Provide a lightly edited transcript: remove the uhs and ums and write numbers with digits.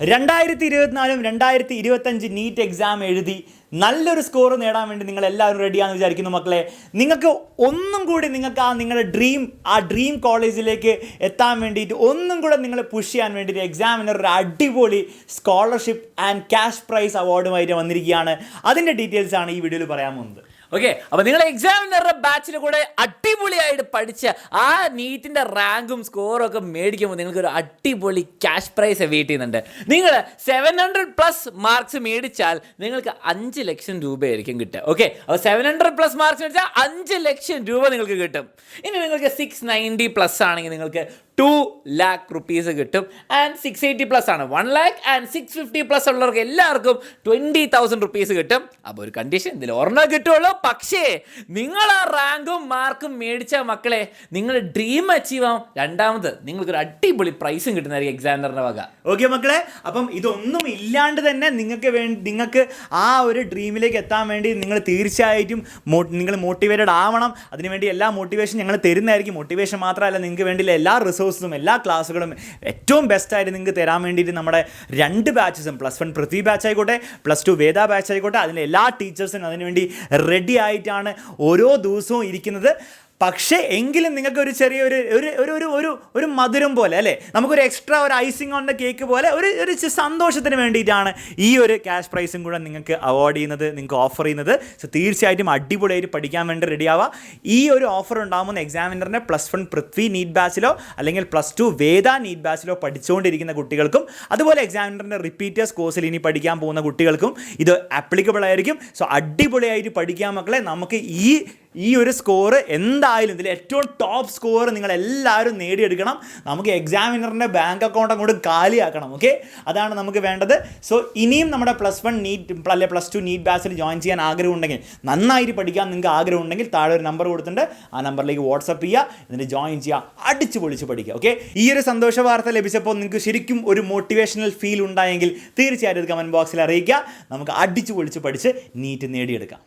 2024 2025 NEET exam എഴുതി നല്ലൊരു score നേടാൻ വേണ്ടി നിങ്ങൾ എല്ലാവരും റെഡിയാണെന്ന് വിചാരിക്കുന്നു മക്കളെ. നിങ്ങൾക്ക് ഒന്നും കൂടി നിങ്ങൾക്ക് നിങ്ങളുടെ ഡ്രീം കോളേജിലേക്ക് എത്താൻ വേണ്ടിയിട്ട് ഒന്നും കൂടെ നിങ്ങൾ പുഷ് ചെയ്യാൻ വേണ്ടിയിട്ട് എക്സാമിനർ ഒരു അടിപൊളി സ്കോളർഷിപ്പ് ആൻഡ് ക്യാഷ് പ്രൈസ് അവാർഡുമായിട്ട് വന്നിരിക്കുകയാണ്. അതിൻ്റെ ഡീറ്റെയിൽസ് ആണ് ഈ വീഡിയോയിൽ പറയാൻ പോകുന്നത്. ഓക്കെ, അപ്പോൾ നിങ്ങൾ എക്സാമിനറുടെ ബാച്ചിൽ കൂടെ അടിപൊളിയായിട്ട് പഠിച്ച് ആ നീറ്റിൻ്റെ റാങ്കും സ്കോറും ഒക്കെ മേടിക്കുമ്പോൾ നിങ്ങൾക്കൊരു അടിപൊളി ക്യാഷ് പ്രൈസ് വെയിറ്റ് ചെയ്യുന്നുണ്ട്. നിങ്ങൾ 700+ മാർക്സ് മേടിച്ചാൽ നിങ്ങൾക്ക് 5 ലക്ഷം രൂപയായിരിക്കും കിട്ടുക. ഓക്കെ, അപ്പോൾ 700+ മാർക്സ് മേടിച്ചാൽ 5 ലക്ഷം രൂപ നിങ്ങൾക്ക് കിട്ടും. ഇനി നിങ്ങൾക്ക് 690+ ആണെങ്കിൽ നിങ്ങൾക്ക് 2 lakh rupees കിട്ടും. ആൻഡ് 680+ ആണ് 1 lakh, ആൻഡ് 650+ ഉള്ളവർക്ക് എല്ലാവർക്കും 20,000 rupees കിട്ടും. അപ്പോൾ ഒരു കണ്ടീഷൻ, ഇതിൽ ഒരെണ്ണം കിട്ടുള്ളൂ. പക്ഷേ നിങ്ങൾ ആ റാങ്കും മാർക്കും മേടിച്ച മക്കളെ നിങ്ങൾ ഡ്രീം അച്ചീവ് ആവും. രണ്ടാമത് നിങ്ങൾക്കൊരു അടിപൊളി പ്രൈസും കിട്ടുന്നതായിരിക്കും എക്സാമിനറിൻ്റെ വക. ഓക്കെ മക്കളെ, അപ്പം ഇതൊന്നും ഇല്ലാണ്ട് തന്നെ നിങ്ങൾക്ക് ആ ഒരു ഡ്രീമിലേക്ക് എത്താൻ വേണ്ടി നിങ്ങൾ തീർച്ചയായിട്ടും നിങ്ങൾ മോട്ടിവേറ്റഡ് ആവണം. അതിനുവേണ്ടി എല്ലാ മോട്ടിവേഷൻ ഞങ്ങൾ തരുന്നതായിരിക്കും. മോട്ടിവേഷൻ മാത്രമല്ല, നിങ്ങൾക്ക് വേണ്ടിയുള്ള എല്ലാ റിസോഴ്സും എല്ലാ ക്ലാസ്സുകളും ഏറ്റവും ബെസ്റ്റായിട്ട് നിങ്ങൾക്ക് തരാൻ വേണ്ടിയിട്ട് നമ്മുടെ 2 ബാച്ചസും +1 പൃഥ്വി ബാച്ച് ആയിക്കോട്ടെ, +2 വേദ ബാച്ച് ആയിക്കോട്ടെ, അതിലെ എല്ലാ ടീച്ചേഴ്സും അതിനുവേണ്ടി റെഡി ആയിട്ടാണ് ഓരോ ദിവസവും ഇരിക്കുന്നത്. പക്ഷേ എങ്കിലും നിങ്ങൾക്ക് ഒരു ചെറിയ ഒരു മധുരം പോലെ അല്ലേ, നമുക്കൊരു എക്സ്ട്രാ ഒരു ഐസിങ് ഓൺ ദ കേക്ക് പോലെ ഒരു സന്തോഷത്തിന് വേണ്ടിയിട്ടാണ് ഈ ഒരു ക്യാഷ് പ്രൈസും കൂടെ നിങ്ങൾക്ക് അവാർഡ് ചെയ്യുന്നത്, നിങ്ങൾക്ക് ഓഫർ ചെയ്യുന്നത്. സോ തീർച്ചയായിട്ടും അടിപൊളിയായിട്ട് പഠിക്കാൻ വേണ്ടി റെഡി ആവുക. ഈ ഒരു ഓഫർ ഉണ്ടാകുന്ന എക്സാമിനറിൻ്റെ +1 പൃഥ്വി നീറ്റ് ബാച്ചിലോ അല്ലെങ്കിൽ +2 വേദ നീറ്റ് ബാച്ചിലോ പഠിച്ചുകൊണ്ടിരിക്കുന്ന കുട്ടികൾക്കും അതുപോലെ എക്സാമിനറിൻ്റെ റിപ്പീറ്റേഴ്സ് കോഴ്സിൽ ഇനി പഠിക്കാൻ പോകുന്ന കുട്ടികൾക്കും ഇത് ആപ്ലിക്കബിൾ ആയിരിക്കും. സോ അടിപൊളിയായിട്ട് പഠിക്കാൻ മക്കളെ. നമുക്ക് ഈ ഒരു സ്കോർ എന്തായാലും ഇതിൽ ഏറ്റവും ടോപ്പ് സ്കോർ നിങ്ങൾ എല്ലാവരും നേടിയെടുക്കണം. നമുക്ക് എക്സാമിനറിൻ്റെ ബാങ്ക് അക്കൗണ്ട് അങ്ങോട്ട് കാലിയാക്കണം. ഓക്കെ, അതാണ് നമുക്ക് വേണ്ടത്. സോ ഇനിയും നമ്മുടെ +1 നീറ്റ് അല്ലെ +2 നീറ്റ് ബാച്ചിൽ ജോയിൻ ചെയ്യാൻ ആഗ്രഹമുണ്ടെങ്കിൽ, നന്നായിട്ട് പഠിക്കാൻ നിങ്ങൾക്ക് ആഗ്രഹമുണ്ടെങ്കിൽ താഴെ ഒരു നമ്പർ കൊടുത്തിട്ടുണ്ട്. ആ നമ്പറിലേക്ക് വാട്സപ്പ് ചെയ്യുക, എന്നിട്ട് ജോയിൻ ചെയ്യുക, അടിച്ച് പൊളിച്ച് പഠിക്കുക. ഓക്കെ, ഈ ഒരു സന്തോഷ വാർത്ത ലഭിച്ചപ്പോൾ നിങ്ങൾക്ക് ശരിക്കും ഒരു മോട്ടിവേഷണൽ ഫീൽ ഉണ്ടായെങ്കിൽ തീർച്ചയായിട്ടും കമൻറ്റ് ബോക്സിൽ അറിയിക്കുക. നമുക്ക് അടിച്ച് പൊളിച്ച് പഠിച്ച് നീറ്റ് നേടിയെടുക്കാം.